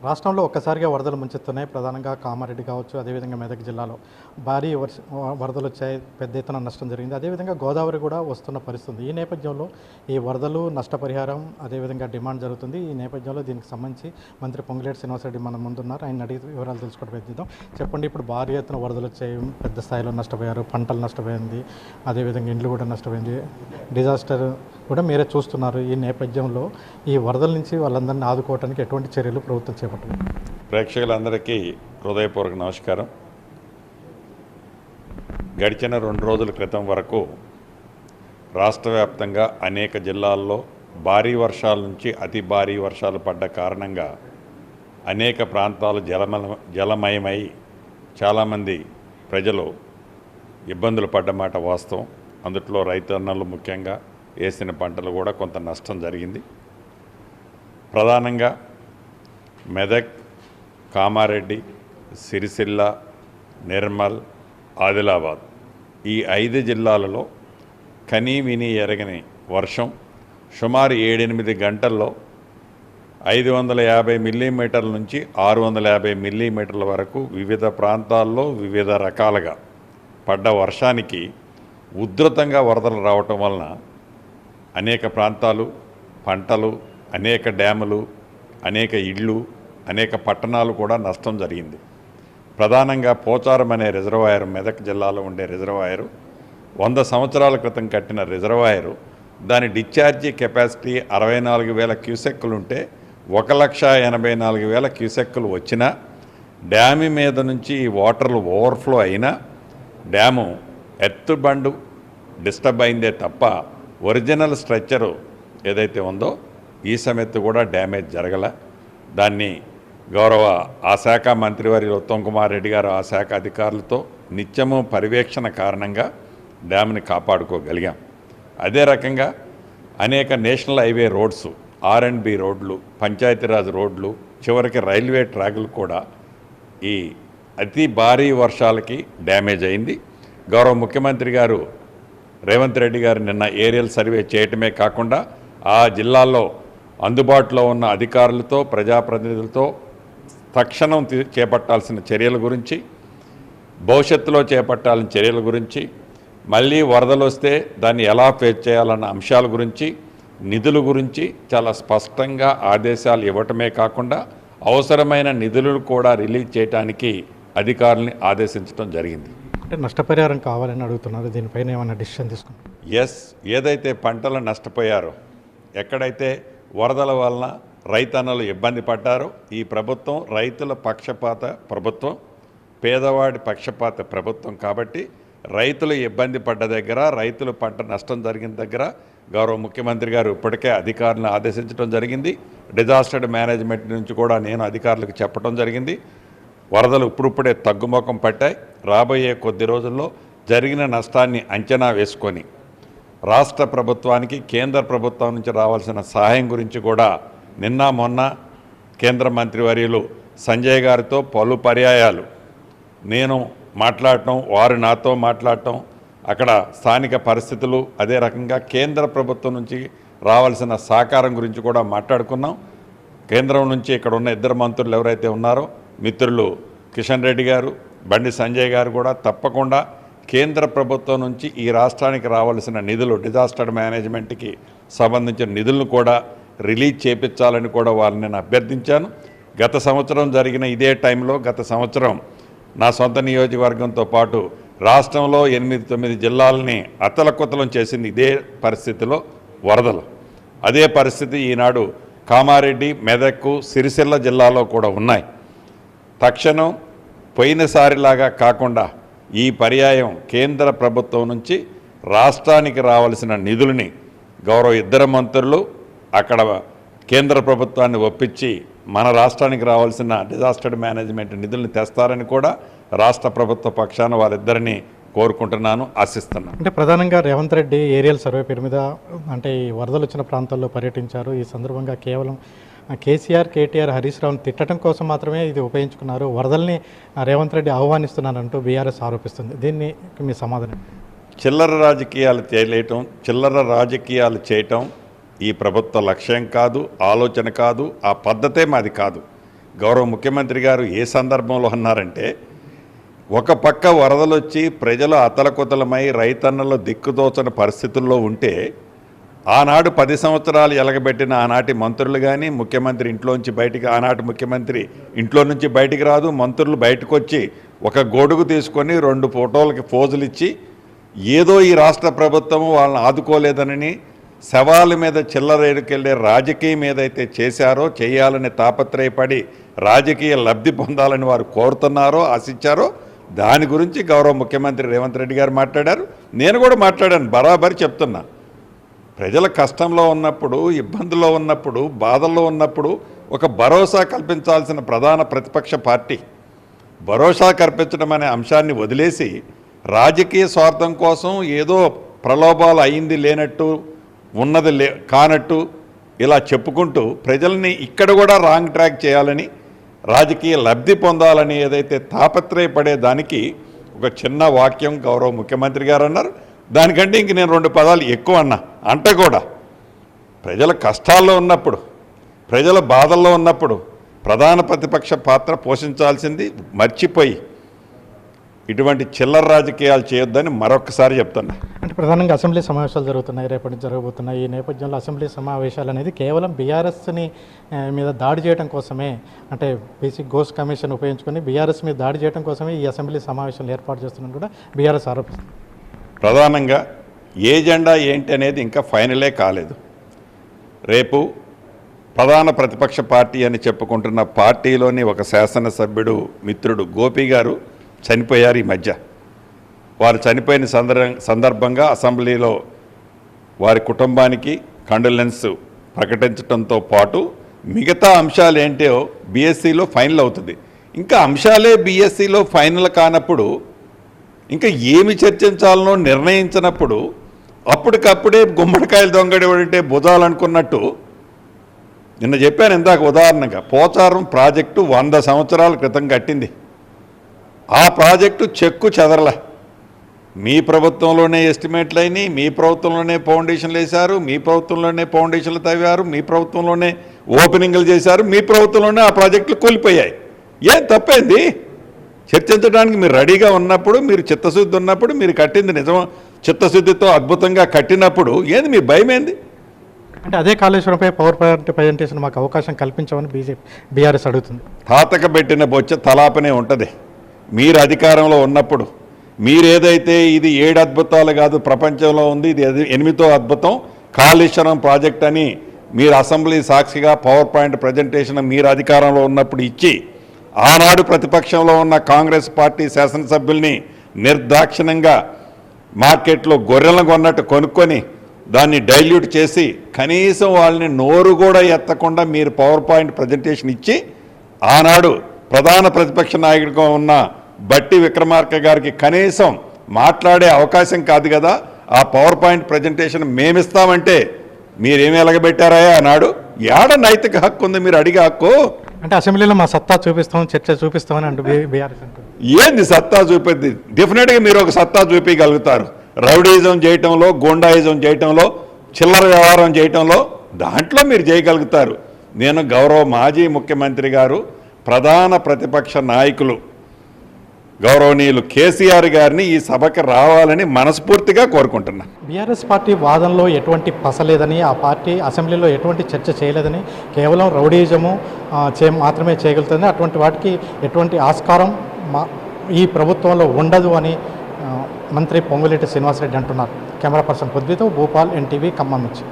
రాష్ట్రంలో ఒక్కసారిగా వరదలు ముంచెత్తున్నాయి. ప్రధానంగా కామారెడ్డి కావచ్చు, అదేవిధంగా మెదక్ జిల్లాలో భారీ వరదలు వచ్చాయి. పెద్ద ఎత్తున నష్టం జరిగింది. అదేవిధంగా గోదావరి కూడా వస్తున్న పరిస్థితి. ఈ నేపథ్యంలో ఈ వరదలు నష్టపరిహారం అదేవిధంగా డిమాండ్ జరుగుతుంది. ఈ నేపథ్యంలో దీనికి సంబంధించి మంత్రి పొంగులేటి శ్రీనివాసరెడ్డి మన ముందున్నారు. ఆయన అడిగి వివరాలు తెలుసుకోవడం ప్రయత్నిద్దాం. చెప్పండి, ఇప్పుడు భారీ ఎత్తున వరదలు వచ్చాయి, పెద్ద స్థాయిలో నష్టపోయారు, పంటలు నష్టపోయింది, అదేవిధంగా ఇండ్లు కూడా నష్టపోయింది, డిజాస్టర్ కూడా మీరే చూస్తున్నారు. ఈ నేపథ్యంలో ఈ వరదల నుంచి వాళ్ళందరినీ ఆదుకోవడానికి ఎటువంటి చర్యలు ప్రభుత్వం చేపట్టింది? ప్రేక్షకులందరికీ హృదయపూర్వక నమస్కారం. గడిచిన 2 రోజుల క్రితం వరకు రాష్ట్ర వ్యాప్తంగా అనేక జిల్లాల్లో భారీ వర్షాల నుంచి అతి భారీ వర్షాలు పడ్డ కారణంగా అనేక ప్రాంతాలు జలమయమై చాలామంది ప్రజలు ఇబ్బందులు పడ్డమాట వాస్తవం. అందుట్లో రైతన్నలు ముఖ్యంగా వేసిన పంటలు కూడా కొంత నష్టం జరిగింది. ప్రధానంగా మెదక్, కామారెడ్డి, సిరిసిల్ల, నిర్మల్, ఆదిలాబాద్ ఈ 5 జిల్లాలలో కనీ విని ఎరగని వర్షం సుమారు 7-8 గంటల్లో 550 మిల్లీమీటర్ల నుంచి 650 మిల్లీమీటర్ల వరకు వివిధ ప్రాంతాల్లో వివిధ రకాలుగా పడ్డ వర్షానికి ఉధృతంగా వరదలు రావటం వలన అనేక ప్రాంతాలు, పంటలు, అనేక డ్యాములు, అనేక ఇళ్ళు, అనేక పట్టణాలు కూడా నష్టం జరిగింది. ప్రధానంగా పోచారం అనే రిజర్వాయర్, మెదక్ జిల్లాలో ఉండే రిజర్వాయరు 100 సంవత్సరాల క్రితం కట్టిన రిజర్వాయరు. దాని డిశ్చార్జీ కెపాసిటీ 64,000 క్యూసెక్కులు ఉంటే 1,84,000 క్యూసెక్కులు వచ్చినా డ్యాము మీద నుంచి వాటర్లు ఓవర్ఫ్లో అయినా డ్యాము ఎర్త్ బండు డిస్టర్బ్ అయిందే తప్ప ఒరిజినల్ స్ట్రక్చరు ఏదైతే ఉందో ఈ సమెత్తు కూడా డ్యామేజ్ జరగల. దాన్ని గౌరవ ఆ శాఖ మంత్రివారి ఉత్తమ్ కుమార్ రెడ్డి గారు ఆ శాఖ అధికారులతో నిత్యము పర్యవేక్షణ కారణంగా డ్యామ్ని కాపాడుకోగలిగాం. అదే రకంగా అనేక నేషనల్ హైవే రోడ్స్, R&B రోడ్లు, పంచాయతీరాజ్ రోడ్లు, చివరికి రైల్వే ట్రాకులు కూడా ఈ అతి భారీ వర్షాలకి డ్యామేజ్ అయింది. గౌరవ ముఖ్యమంత్రి గారు రేవంత్ రెడ్డి గారు నిన్న ఏరియల్ సర్వే చేయటమే కాకుండా ఆ జిల్లాల్లో అందుబాటులో ఉన్న అధికారులతో, ప్రజాప్రతినిధులతో తక్షణం చేపట్టాల్సిన చర్యల గురించి, భవిష్యత్తులో చేపట్టాల్సిన చర్యల గురించి, మళ్ళీ వరదలు వస్తే దాన్ని ఎలా ఫేస్ చేయాలన్న అంశాల గురించి, నిధుల గురించి చాలా స్పష్టంగా ఆదేశాలు ఇవ్వటమే కాకుండా అవసరమైన నిధులను కూడా రిలీజ్ చేయడానికి అధికారుల్ని ఆదేశించడం జరిగింది. అంటే నష్టపరిహారం కావాలని అడుగుతున్నారు. దీనిపైన ఏమైనా డిసిషన్ తీసుకున్నారు? ఎస్, ఏదైతే పంటలు నష్టపోయారో, ఎక్కడైతే వరదల వలన రైతన్నలు ఇబ్బంది పడ్డారో ఈ ప్రభుత్వం రైతుల పక్షపాత ప్రభుత్వం, పేదవాడి పక్షపాత ప్రభుత్వం. కాబట్టి రైతులు ఇబ్బంది పడ్డ దగ్గర, రైతులు పంట నష్టం జరిగిన దగ్గర గౌరవ ముఖ్యమంత్రి గారు ఇప్పటికే అధికారులను ఆదేశించడం జరిగింది. డిజాస్టర్ మేనేజ్మెంట్ నుంచి కూడా నేను అధికారులకు చెప్పడం జరిగింది. వరదలు ఇప్పుడిప్పుడే తగ్గుముఖం పట్టాయి. రాబోయే కొద్ది రోజుల్లో జరిగిన నష్టాన్ని అంచనా వేసుకొని రాష్ట్ర ప్రభుత్వానికి కేంద్ర ప్రభుత్వం నుంచి రావాల్సిన సహాయం గురించి కూడా నిన్న మొన్న కేంద్ర మంత్రివర్యులు సంజయ్ గారితో పలు పర్యాయాలు నేను మాట్లాడటం, వారు నాతో మాట్లాడటం, అక్కడ స్థానిక పరిస్థితులు, అదే రకంగా కేంద్ర ప్రభుత్వం నుంచి రావాల్సిన సహకారం గురించి కూడా మాట్లాడుకున్నాం. కేంద్రం నుంచి ఇక్కడ ఉన్న 2 మంత్రులు ఎవరైతే ఉన్నారో మిత్రులు కిషన్ రెడ్డి గారు, బండి సంజయ్ గారు కూడా తప్పకుండా కేంద్ర ప్రభుత్వం నుంచి ఈ రాష్ట్రానికి రావాల్సిన నిధులు, డిజాస్టర్ మేనేజ్మెంట్కి సంబంధించిన నిధులను కూడా రిలీజ్ చేయించాలని కూడా వాళ్ళని నేను అభ్యర్థించాను. గత సంవత్సరం జరిగిన ఇదే టైంలో, గత సంవత్సరం నా సొంత నియోజకవర్గంతో పాటు రాష్ట్రంలో 8-9 జిల్లాలని అతలకుతలం చేసింది ఇదే పరిస్థితిలో వరదలు. అదే పరిస్థితి ఈనాడు కామారెడ్డి, మెదక్, సిరిసిల్ల జిల్లాలో కూడా ఉన్నాయి. తక్షణం పోయినసారిలాగా కాకుండా ఈ పర్యాయం కేంద్ర ప్రభుత్వం నుంచి రాష్ట్రానికి రావాల్సిన నిధులని గౌరవ 2 మంత్రులు అక్కడ కేంద్ర ప్రభుత్వాన్ని ఒప్పించి మన రాష్ట్రానికి రావాల్సిన డిజాస్టర్ మేనేజ్మెంట్ నిధులను తెస్తారని కూడా రాష్ట్ర ప్రభుత్వ పక్షాన వారిద్దరిని కోరుకుంటున్నాను, ఆశిస్తున్నాను. అంటే ప్రధానంగా రేవంత్ రెడ్డి ఏరియల్ సర్వే పేరు మీద అంటే ఈ వరదలు వచ్చిన ప్రాంతాల్లో పర్యటించారు. ఈ సందర్భంగా కేవలం కేసీఆర్, కేటీఆర్, హరీష్ రావుని తిట్టడం కోసం మాత్రమే ఇది ఉపయోగించుకున్నారు. వరదల్ని రేవంత్ రెడ్డి ఆహ్వానిస్తున్నారంటూ బీఆర్ఎస్ ఆరోపిస్తుంది. దీన్ని మీ సమాధానం? చిల్లర రాజకీయాలు చేయటం ఈ ప్రభుత్వ లక్ష్యం కాదు, ఆలోచన కాదు, ఆ పద్ధతే మాది కాదు. గౌరవ ముఖ్యమంత్రి గారు ఏ సందర్భంలో అన్నారంటే, ఒక పక్క వరదలు వచ్చి ప్రజలు అతలకుతలమై రైతన్నలు దిక్కుదోచని పరిస్థితుల్లో ఉంటే ఆనాడు 10 సంవత్సరాలు ఎలగబెట్టిన ఆనాటి మంత్రులు కానీ ముఖ్యమంత్రి ఇంట్లోంచి బయటికి, ఆనాటి ముఖ్యమంత్రి ఇంట్లో నుంచి బయటికి రాదు, మంత్రులు బయటకు వచ్చి ఒక గొడుగు తీసుకొని 2 ఫోటోలకి ఫోజులు ఇచ్చి ఏదో ఈ రాష్ట్ర ప్రభుత్వం వాళ్ళని ఆదుకోలేదనని శవాల మీద చిల్లరేడుకెళ్లే రాజకీయం ఏదైతే చేశారో, చేయాలని తాపత్రయపడి రాజకీయ లబ్ధి పొందాలని వారు కోరుతున్నారో, ఆశించారో దాని గురించి గౌరవ ముఖ్యమంత్రి రేవంత్ రెడ్డి గారు మాట్లాడారు. నేను కూడా మాట్లాడాను, బరాబరి చెప్తున్నా. ప్రజల కష్టంలో ఉన్నప్పుడు, ఇబ్బందుల్లో ఉన్నప్పుడు, బాధల్లో ఉన్నప్పుడు ఒక భరోసా కల్పించాల్సిన ప్రధాన ప్రతిపక్ష పార్టీ భరోసా కల్పించడం అనే అంశాన్ని వదిలేసి రాజకీయ స్వార్థం కోసం ఏదో ప్రలోభాలు అయింది లేనట్టు, ఉన్నది కానట్టు ఇలా చెప్పుకుంటూ ప్రజల్ని ఇక్కడ కూడా రాంగ్ ట్రాక్ చేయాలని, రాజకీయ లబ్ధి పొందాలని ఏదైతే తాపత్రయపడే దానికి ఒక చిన్న వాక్యం గౌరవ ముఖ్యమంత్రి గారు అన్నారు. దానికంటే ఇంక నేను 2 పదాలు ఎక్కువ అంటే కూడా ప్రజల కష్టాల్లో ఉన్నప్పుడు, ప్రజల బాధల్లో ఉన్నప్పుడు ప్రధాన ప్రతిపక్ష పాత్ర పోషించాల్సింది మర్చిపోయి ఇటువంటి చిల్లర రాజకీయాలు చేయొద్దని మరొకసారి చెప్తున్నా. అంటే ప్రధానంగా అసెంబ్లీ సమావేశాలు జరుగుతున్నాయి, రేపటి జరగబోతున్నాయి. ఈ నేపథ్యంలో అసెంబ్లీ సమావేశాలు అనేది కేవలం బీఆర్ఎస్ని మీద దాడి చేయడం కోసమే, అంటే బేసిక్ గోస్ట్ కమిషన్ ఉపయోగించుకొని బీఆర్ఎస్ మీద దాడి చేయడం కోసమే ఈ అసెంబ్లీ సమావేశాలు ఏర్పాటు చేస్తున్నట్టు కూడా బీఆర్ఎస్ ఆరోపిస్తుంది. ప్రధానంగా ఏజెండా ఏంటి అనేది ఇంకా ఫైనలే కాలేదు. రేపు ప్రధాన ప్రతిపక్ష పార్టీ అని చెప్పుకుంటున్న పార్టీలోని ఒక శాసనసభ్యుడు మిత్రుడు గోపి గారు చనిపోయారు ఈ మధ్య. వారు చనిపోయిన సందర్భంగా అసెంబ్లీలో వారి కుటుంబానికి కండోలెన్స్ ప్రకటించడంతో పాటు మిగతా అంశాలు ఏంటో బీఎస్సీలో ఫైనల్ అవుతుంది. ఇంకా అంశాలే బీఎస్సీలో ఫైనల్ కానప్పుడు ఇంకా ఏమి చర్చించాలనో నిర్ణయించినప్పుడు అప్పటికప్పుడే గుమ్మడికాయలు దొంగడేవాడంటే భుజాలు అనుకున్నట్టు నిన్న చెప్పాను ఇందాక ఉదాహరణగా, పోచారం ప్రాజెక్టు 100 సంవత్సరాల క్రితం కట్టింది. ఆ ప్రాజెక్టు చెక్కు చెదరలే. మీ ప్రభుత్వంలోనే ఎస్టిమేట్లు అయినాయి, మీ ప్రభుత్వంలోనే ఫౌండేషన్లు వేశారు, మీ ప్రభుత్వంలోనే ఫౌండేషన్లు తవ్వారు, మీ ప్రభుత్వంలోనే ఓపెనింగ్లు చేశారు, మీ ప్రభుత్వంలోనే ఆ ప్రాజెక్టులు కూలిపోయాయి. ఏం తప్పైంది? చర్చించడానికి మీరు రెడీగా ఉన్నప్పుడు, మీరు చిత్తశుద్ధి ఉన్నప్పుడు, మీరు కట్టింది నిజం చిత్తశుద్ధితో అద్భుతంగా కట్టినప్పుడు ఏంది మీ భయం ఏంది? అంటే అదే కాళేశ్వరంపై పవర్ పాయింట్ ప్రజెంటేషన్ మాకు అవకాశం కల్పించమని బీఆర్ఎస్ అడుగుతుంది. తాతక పెట్టిన బొచ్చ తలాపనే ఉంటుంది. మీరు అధికారంలో ఉన్నప్పుడు మీరేదైతే ఇది 7 అద్భుతాలు కాదు ప్రపంచంలో ఉంది, ఇది 8వ అద్భుతం కాళేశ్వరం ప్రాజెక్ట్ అని మీరు అసెంబ్లీ సాక్షిగా పవర్ పాయింట్ ప్రజెంటేషన్ మీరు అధికారంలో ఉన్నప్పుడు ఇచ్చి ఆనాడు ప్రతిపక్షంలో ఉన్న కాంగ్రెస్ పార్టీ శాసనసభ్యుల్ని నిర్దాక్షిణ్యంగా మార్కెట్లో గొర్రెలను కొన్నట్టు కొనుక్కొని దాన్ని డైల్యూట్ చేసి కనీసం వాళ్ళని నోరు కూడా ఎత్తకుండా మీరు పవర్ పాయింట్ ప్రజెంటేషన్ ఇచ్చి ఆనాడు ప్రధాన ప్రతిపక్ష నాయకుడిగా ఉన్న బట్టి విక్రమార్క గారికి కనీసం మాట్లాడే అవకాశం కాదు కదా. ఆ పవర్ పాయింట్ ప్రజెంటేషన్ మేమిస్తామంటే మీరేమి ఎలగబెట్టారా ఆనాడు? ఏడ నైతిక హక్కు ఉంది మీరు అడిగే హక్కు? అంటే అసెంబ్లీలో మా సత్తా చూపిస్తాం, చర్చ చూపిస్తామని అంటూ బీఆర్ఎస్ అంటుంది. ఏంది సత్తా చూపేది? డెఫినెట్గా మీరు ఒక సత్తా చూపించగలుగుతారు. రౌడీజం చేయటంలో, గోండాయిజం చేయటంలో, చిల్లర వ్యవహారం చేయటంలో దాంట్లో మీరు చేయగలుగుతారు. నేను గౌరవ మాజీ ముఖ్యమంత్రి గారు, ప్రధాన ప్రతిపక్ష నాయకులు గౌరవనీయులు కేసీఆర్ గారిని ఈ సభకి రావాలని మనస్ఫూర్తిగా కోరుకుంటున్నా. బీఆర్ఎస్ పార్టీ వాదనలో ఎటువంటి పసలేదని, ఆ పార్టీ అసెంబ్లీలో ఎటువంటి చర్చ చేయలేదని, కేవలం రౌడీజము మాత్రమే చేయగలుగుతుంది, అటువంటి వాటికి ఎటువంటి ఆస్కారం ఈ ప్రభుత్వంలో ఉండదు అని మంత్రి పొంగులేటి శ్రీనివాసరెడ్డి అంటున్నారు. కెమెరా పర్సన్ పృథ్వీతో భూపాల్, ఎన్టీవీ, ఖమ్మం నుంచి.